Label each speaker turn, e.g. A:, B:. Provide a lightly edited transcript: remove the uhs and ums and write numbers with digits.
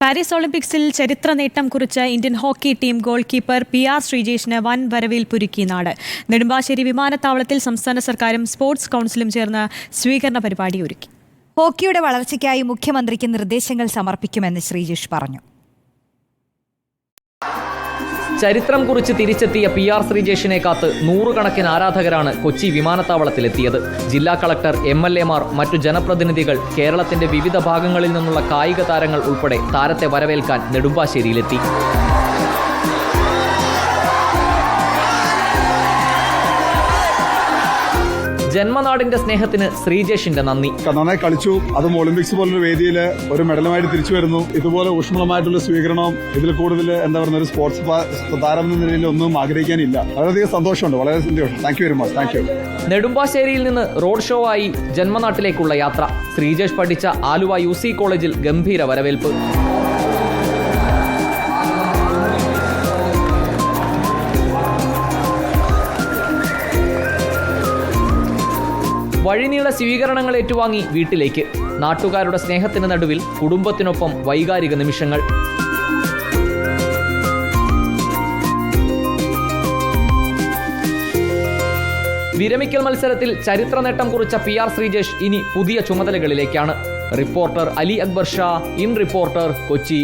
A: Paris ഒളിമ്പിക്സിൽ ചരിത്ര നേട്ടം കുറിച്ച Indian hockey team goal keeper PR ശ്രീജേഷിന് വൻ വരവേൽപ്പൊരുക്കി നാട്. നെടുമ്പാശ്ശേരി വിമാനത്താവളത്തിൽ സംസ്ഥാന സർക്കാരും സ്പോർട്സ് കൗൺസിലും ചേർന്ന് സ്വീകരണ പരിപാടി ഒരുക്കി.
B: ഹോക്കിയുടെ വളർച്ചയ്ക്കായി മുഖ്യമന്ത്രിക്ക് നിർദ്ദേശങ്ങൾ സമർപ്പിക്കുമെന്ന് ശ്രീജേഷ് പറഞ്ഞു.
C: ചരിത്രം കുറിച്ച് തിരിച്ചെത്തിയ PR ശ്രീജേഷിനെ കാത്ത് നൂറുകണക്കിന് ആരാധകരാണ് കൊച്ചി വിമാനത്താവളത്തിലെത്തിയത്. ജില്ലാ കളക്ടർ, MLA മാർ, മറ്റു ജനപ്രതിനിധികൾ, കേരളത്തിന്റെ വിവിധ ഭാഗങ്ങളിൽ നിന്നുള്ള കായിക താരങ്ങൾ ഉൾപ്പെടെ താരത്തെ വരവേൽക്കാൻ നെടുമ്പാശ്ശേരിയിലെത്തി. ജന്മനാടിന്റെ സ്നേഹത്തിന് ശ്രീജേഷിന്റെ നന്ദി.
D: നന്നായി കളിച്ചു, അതും ഒളിമ്പിക്സ് പോലൊരു വേദിയിൽ ഒരു മെഡലുമായിട്ട് തിരിച്ചു വരുന്നു. ഇതുപോലെ ഊഷ്മളമായിട്ടുള്ള സ്വീകരണവും ഇതിൽ കൂടുതൽ ഒരു സ്പോർട്സ് താരം എന്ന നിലയിൽ ഒന്നും ആഗ്രഹിക്കാനില്ല. വളരെയധികം സന്തോഷമുണ്ട്, വളരെ സന്തോഷം. Thank you very much. Thank you.
C: നെടുമ്പാശ്ശേരിയിൽ നിന്ന് റോഡ് ഷോ ആയി ജന്മനാട്ടിലേക്കുള്ള യാത്ര. ശ്രീജേഷ് പഠിച്ച ആലുവ UC കോളേജിൽ ഗംഭീര വരവേൽപ്പ്. വഴിനീള സ്വീകരണങ്ങൾ ഏറ്റുവാങ്ങി വീട്ടിലേക്ക്. നാട്ടുകാരുടെ സ്നേഹത്തിന് നടുവിൽ കുടുംബത്തിനൊപ്പം വൈകാരിക നിമിഷങ്ങൾ. വിരമിക്കൽ മത്സരത്തിൽ ചരിത്ര നേട്ടം കുറിച്ച PR ശ്രീജേഷ് ഇനി പുതിയ ചുമതലകളിലേക്കാണ്. Reporter Ali Akbar Shah, in reporter, Kochi.